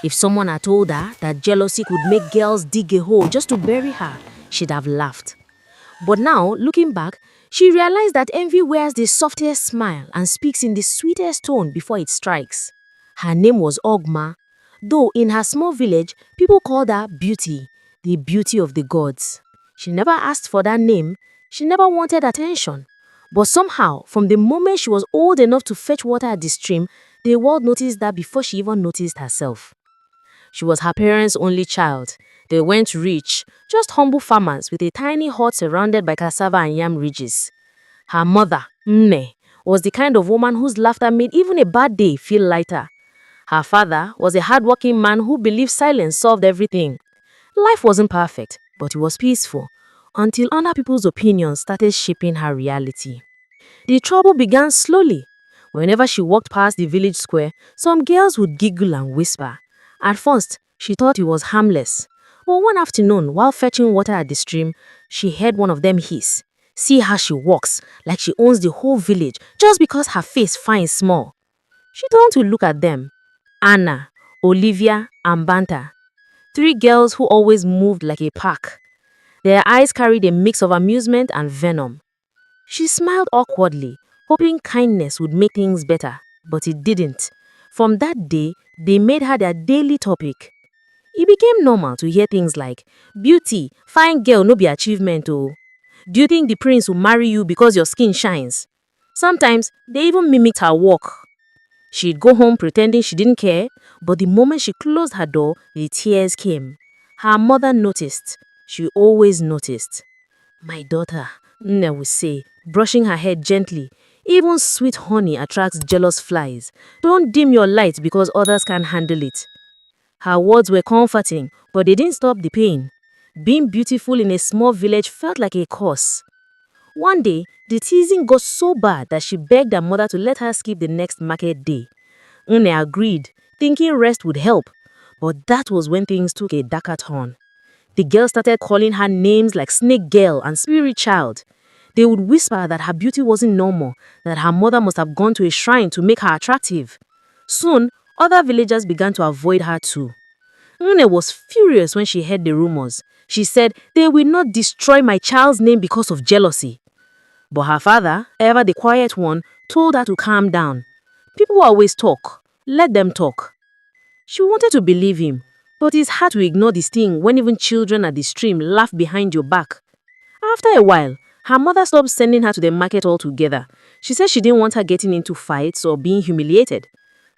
If someone had told her that jealousy could make girls dig a hole just to bury her, she'd have laughed. But now, looking back, she realized that envy wears the softest smile and speaks in the sweetest tone before it strikes. Her name was Ogma, though in her small village, people called her Beauty, the beauty of the gods. She never asked for that name, she never wanted attention. But somehow, from the moment she was old enough to fetch water at the stream, the world noticed that before she even noticed herself. She was her parents' only child. They weren't rich, just humble farmers with a tiny hut surrounded by cassava and yam ridges. Her mother, Nne, was the kind of woman whose laughter made even a bad day feel lighter. Her father was a hardworking man who believed silence solved everything. Life wasn't perfect, but it was peaceful, until other people's opinions started shaping her reality. The trouble began slowly. Whenever she walked past the village square, some girls would giggle and whisper. At first, she thought it was harmless. But one afternoon, while fetching water at the stream, she heard one of them hiss. See how she walks, like she owns the whole village, just because her face fine small. She turned to look at them. Anna, Olivia, and Banta. Three girls who always moved like a pack. Their eyes carried a mix of amusement and venom. She smiled awkwardly, hoping kindness would make things better, but it didn't. From that day, they made her their daily topic. It became normal to hear things like, "Beauty, fine girl no be achievement oh. Do you think the prince will marry you because your skin shines?" Sometimes, they even mimicked her walk. She'd go home pretending she didn't care, but the moment she closed her door, the tears came. Her mother noticed. She always noticed. "My daughter," Nne would say, brushing her head gently. "Even sweet honey attracts jealous flies. Don't dim your light because others can't handle it." Her words were comforting, but they didn't stop the pain. Being beautiful in a small village felt like a curse. One day, the teasing got so bad that she begged her mother to let her skip the next market day. Nne agreed, thinking rest would help. But that was when things took a darker turn. The girls started calling her names like Snake Girl and Spirit Child. They would whisper that her beauty wasn't normal, that her mother must have gone to a shrine to make her attractive. Soon, other villagers began to avoid her too. Nne was furious when she heard the rumors. She said, "They will not destroy my child's name because of jealousy." But her father, ever the quiet one, told her to calm down. People always talk. Let them talk. She wanted to believe him, but it's hard to ignore this thing when even children at the stream laugh behind your back. After a while, her mother stopped sending her to the market altogether. She said she didn't want her getting into fights or being humiliated.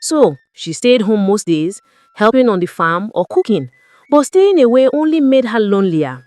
So, she stayed home most days, helping on the farm or cooking, but staying away only made her lonelier.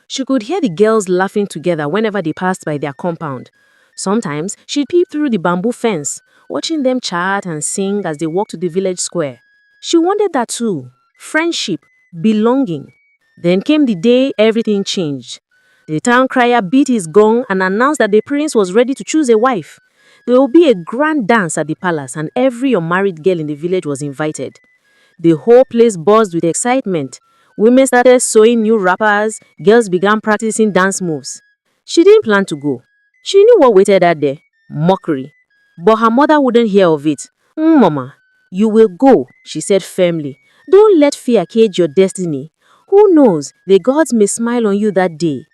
She could hear the girls laughing together whenever they passed by their compound. Sometimes, she'd peep through the bamboo fence, watching them chat and sing as they walked to the village square. She wanted that too, friendship, belonging. Then came the day everything changed. The town crier beat his gong and announced that the prince was ready to choose a wife. There will be a grand dance at the palace and every unmarried girl in the village was invited. The whole place buzzed with excitement. Women started sewing new wrappers, girls began practicing dance moves. She didn't plan to go. She knew what waited her there, mockery. But her mother wouldn't hear of it. Mama, you will go," she said firmly. "Don't let fear cage your destiny. Who knows, the gods may smile on you that day."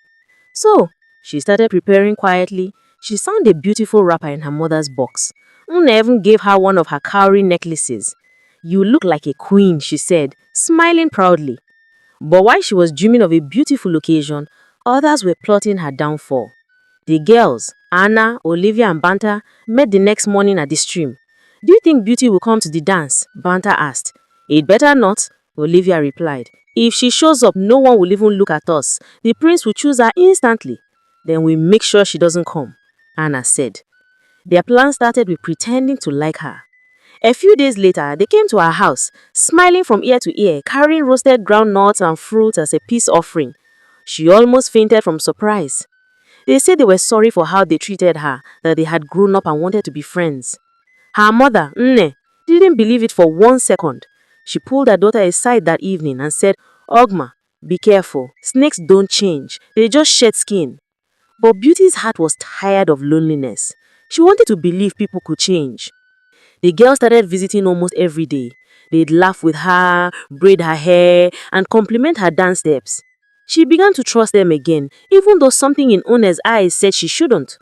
So, she started preparing quietly. She found a beautiful wrapper in her mother's box. Nne even gave her one of her cowrie necklaces. "You look like a queen," she said, smiling proudly. But while she was dreaming of a beautiful occasion, others were plotting her downfall. The girls, Anna, Olivia, and Banta, met the next morning at the stream. "Do you think Beauty will come to the dance?" Banta asked. "It better not," Olivia replied. "If she shows up, no one will even look at us. The prince will choose her instantly. Then we make sure she doesn't come," Anna said. Their plan started with pretending to like her. A few days later, they came to her house, smiling from ear to ear, carrying roasted groundnuts and fruit as a peace offering. She almost fainted from surprise. They said they were sorry for how they treated her, that they had grown up and wanted to be friends. Her mother, Nne, didn't believe it for 1 second. She pulled her daughter aside that evening and said, "Ogma, be careful. Snakes don't change. They just shed skin." But Beauty's heart was tired of loneliness. She wanted to believe people could change. The girl started visiting almost every day. They'd laugh with her, braid her hair, and compliment her dance steps. She began to trust them again, even though something in Une's eyes said she shouldn't.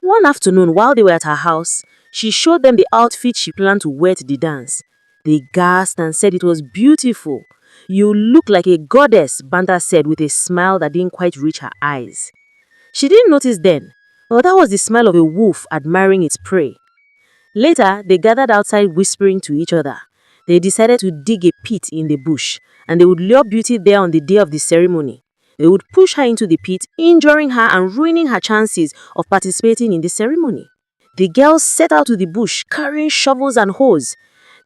One afternoon, while they were at her house, she showed them the outfit she planned to wear to the dance. They gasped and said it was beautiful. "You look like a goddess," Banta said with a smile that didn't quite reach her eyes. She didn't notice then, but that was the smile of a wolf admiring its prey. Later, they gathered outside whispering to each other. They decided to dig a pit in the bush, and they would lure Beauty there on the day of the ceremony. They would push her into the pit, injuring her and ruining her chances of participating in the ceremony. The girls set out to the bush, carrying shovels and hoes.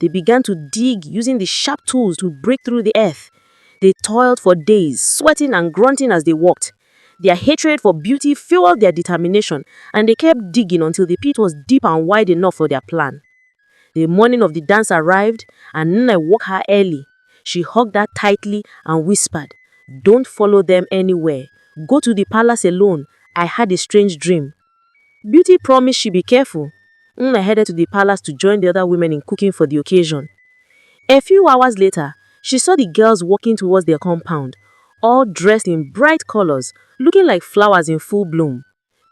They began to dig using the sharp tools to break through the earth. They toiled for days, sweating and grunting as they walked. Their hatred for Beauty fueled their determination, and they kept digging until the pit was deep and wide enough for their plan. The morning of the dance arrived, and Nne woke her early. She hugged her tightly and whispered, "Don't follow them anywhere. Go to the palace alone. I had a strange dream." Beauty promised she'd be careful. Nne headed to the palace to join the other women in cooking for the occasion. A few hours later, she saw the girls walking towards their compound, all dressed in bright colors, looking like flowers in full bloom.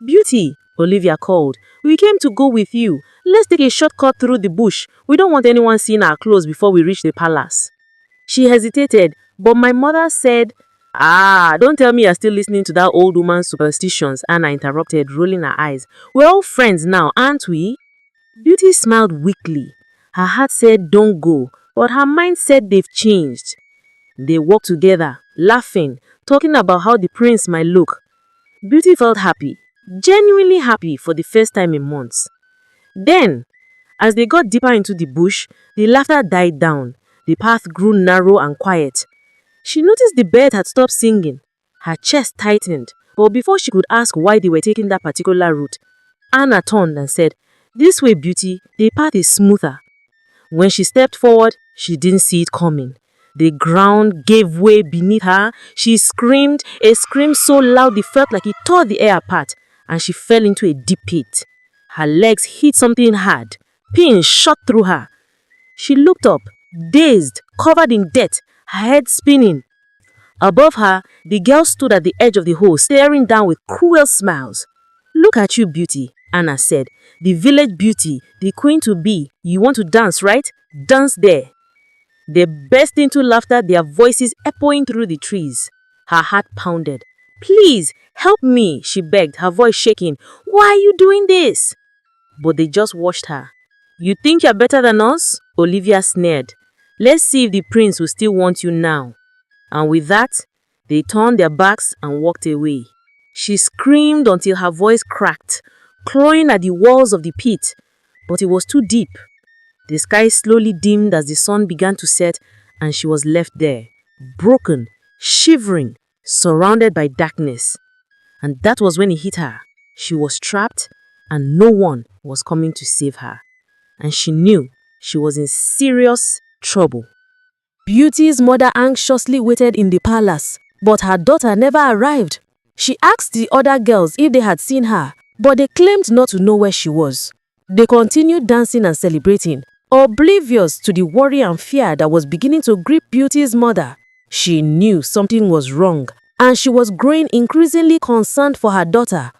"Beauty," Olivia called, "we came to go with you. Let's take a shortcut through the bush. We don't want anyone seeing our clothes before we reach the palace." She hesitated, but my mother said, Don't tell me you're still listening to that old woman's superstitions," Anna interrupted, rolling her eyes. "We're all friends now, aren't we?" Beauty smiled weakly. Her heart said, "Don't go," but her mind said they've changed. They walked together, laughing, talking about how the prince might look. Beauty felt happy, genuinely happy for the first time in months. Then, as they got deeper into the bush, the laughter died down. The path grew narrow and quiet. She noticed the bird had stopped singing. Her chest tightened, but before she could ask why they were taking that particular route, Anna turned and said, "This way, Beauty, the path is smoother." When she stepped forward, she didn't see it coming. The ground gave way beneath her. She screamed, a scream so loud it felt like it tore the air apart, and she fell into a deep pit. Her legs hit something hard. Pain shot through her. She looked up, dazed, covered in dirt, her head spinning. Above her, the girl stood at the edge of the hole, staring down with cruel smiles. "Look at you, Beauty," Anna said. "The village beauty, the queen-to-be. You want to dance, right? Dance there." They burst into laughter, their voices echoing through the trees. Her heart pounded. "Please, help me," she begged, her voice shaking. "Why are you doing this?" But they just watched her. "You think you're better than us?" Olivia sneered. "Let's see if the prince will still want you now." And with that, they turned their backs and walked away. She screamed until her voice cracked, clawing at the walls of the pit, but it was too deep. The sky slowly dimmed as the sun began to set, and she was left there, broken, shivering, surrounded by darkness. And that was when it hit her. She was trapped, and no one was coming to save her. And she knew she was in serious trouble. Beauty's mother anxiously waited in the palace, but her daughter never arrived. She asked the other girls if they had seen her, but they claimed not to know where she was. They continued dancing and celebrating, oblivious to the worry and fear that was beginning to grip Beauty's mother. She knew something was wrong, and she was growing increasingly concerned for her daughter.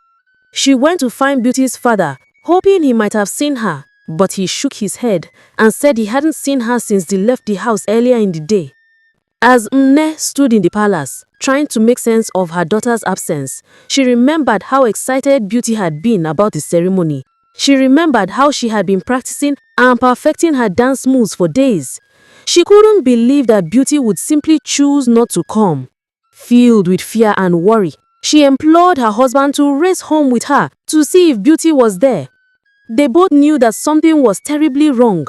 She went to find Beauty's father, hoping he might have seen her, but he shook his head and said he hadn't seen her since they left the house earlier in the day. As Nne stood in the palace, trying to make sense of her daughter's absence, she remembered how excited Beauty had been about the ceremony. She remembered how she had been practicing and perfecting her dance moves for days. She couldn't believe that Beauty would simply choose not to come. Filled with fear and worry, she implored her husband to race home with her to see if Beauty was there. They both knew that something was terribly wrong.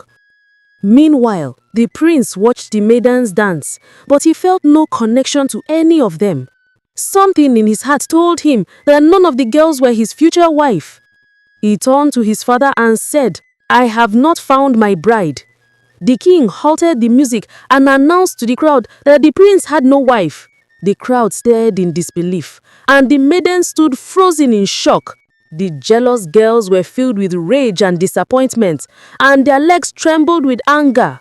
Meanwhile, the prince watched the maidens dance, but he felt no connection to any of them. Something in his heart told him that none of the girls were his future wife. He turned to his father and said, "I have not found my bride." The king halted the music and announced to the crowd that the prince had no wife. The crowd stared in disbelief, and the maiden stood frozen in shock. The jealous girls were filled with rage and disappointment, and their legs trembled with anger.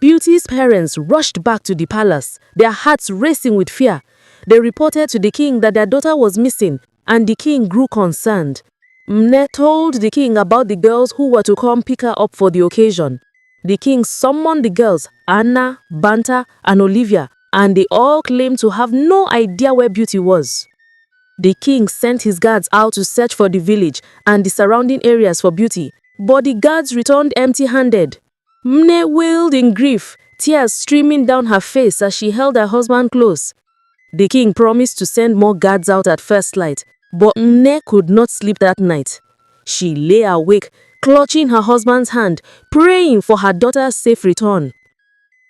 Beauty's parents rushed back to the palace, their hearts racing with fear. They reported to the king that their daughter was missing, and the king grew concerned. Mne told the king about the girls who were to come pick her up for the occasion. The king summoned the girls, Anna, Banta, and Olivia, and they all claimed to have no idea where Beauty was. The king sent his guards out to search for the village and the surrounding areas for Beauty, but the guards returned empty-handed. Mne wailed in grief, tears streaming down her face as she held her husband close. The king promised to send more guards out at first light, but Mne could not sleep that night. She lay awake, clutching her husband's hand, praying for her daughter's safe return.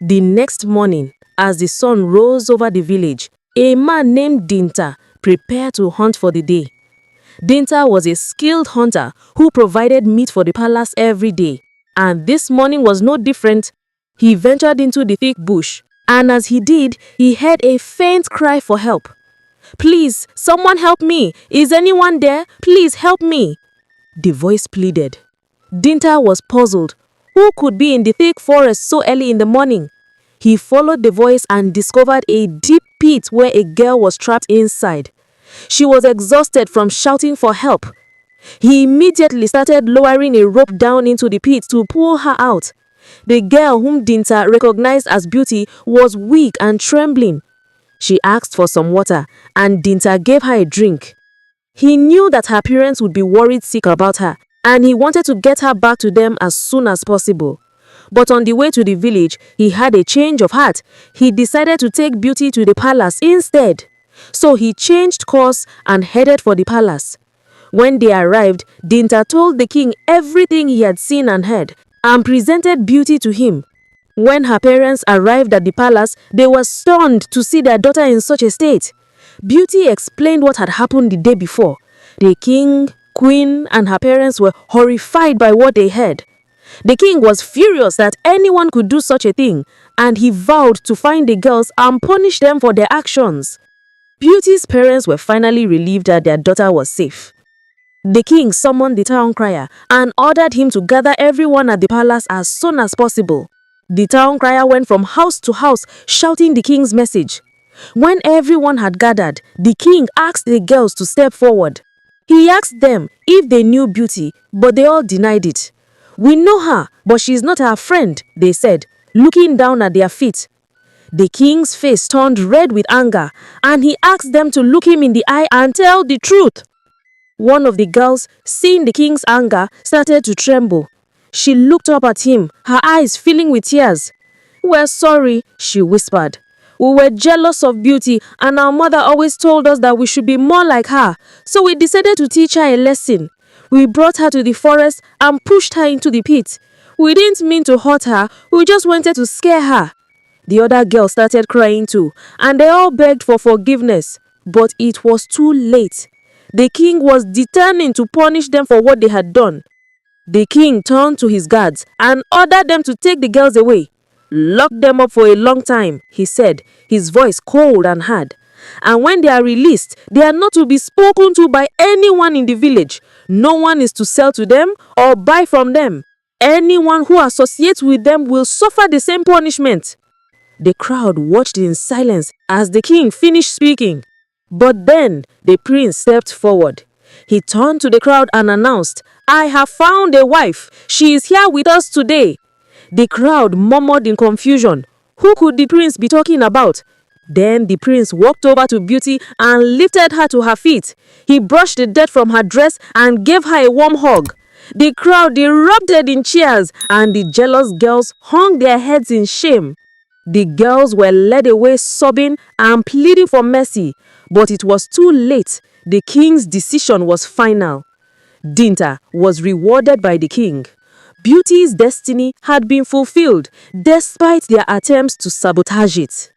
The next morning, as the sun rose over the village, a man named Dinta prepared to hunt for the day. Dinta was a skilled hunter who provided meat for the palace every day. And this morning was no different. He ventured into the thick bush, and as he did, he heard a faint cry for help. "Please, someone help me! Is anyone there? Please help me!" The voice pleaded. Dinta was puzzled. Who could be in the thick forest so early in the morning? He followed the voice and discovered a deep pit where a girl was trapped inside. She was exhausted from shouting for help. He immediately started lowering a rope down into the pit to pull her out. The girl, whom Dinta recognized as Beauty, was weak and trembling. She asked for some water, and Dinta gave her a drink. He knew that her parents would be worried sick about her, and he wanted to get her back to them as soon as possible. But on the way to the village, he had a change of heart. He decided to take Beauty to the palace instead. So he changed course and headed for the palace. When they arrived, Dinta told the king everything he had seen and heard, and presented Beauty to him. When her parents arrived at the palace, they were stunned to see their daughter in such a state. Beauty explained what had happened the day before. The king, queen, and her parents were horrified by what they heard. The king was furious that anyone could do such a thing, and he vowed to find the girls and punish them for their actions. Beauty's parents were finally relieved that their daughter was safe. The king summoned the town crier and ordered him to gather everyone at the palace as soon as possible. The town crier went from house to house shouting the king's message. When everyone had gathered, the king asked the girls to step forward. He asked them if they knew Beauty, but they all denied it. "We know her, but she is not our friend," they said, looking down at their feet. The king's face turned red with anger, and he asked them to look him in the eye and tell the truth. One of the girls, seeing the king's anger, started to tremble. She looked up at him, her eyes filling with tears. "We're sorry," she whispered. "We were jealous of Beauty, and our mother always told us that we should be more like her, so we decided to teach her a lesson. We brought her to the forest and pushed her into the pit. We didn't mean to hurt her, we just wanted to scare her." The other girls started crying too, and they all begged for forgiveness, but it was too late. The king was determined to punish them for what they had done. The king turned to his guards and ordered them to take the girls away. "Lock them up for a long time," he said, his voice cold and hard. "And when they are released, they are not to be spoken to by anyone in the village. No one is to sell to them or buy from them. Anyone who associates with them will suffer the same punishment." The crowd watched in silence as the king finished speaking. But then the prince stepped forward. He turned to the crowd and announced, "I have found a wife. She is here with us today." The crowd murmured in confusion. Who could the prince be talking about? Then the prince walked over to Beauty and lifted her to her feet. He brushed the dirt from her dress and gave her a warm hug. The crowd erupted in cheers, and the jealous girls hung their heads in shame. The girls were led away sobbing and pleading for mercy, but it was too late. The king's decision was final. Dinta was rewarded by the king. Beauty's destiny had been fulfilled despite their attempts to sabotage it.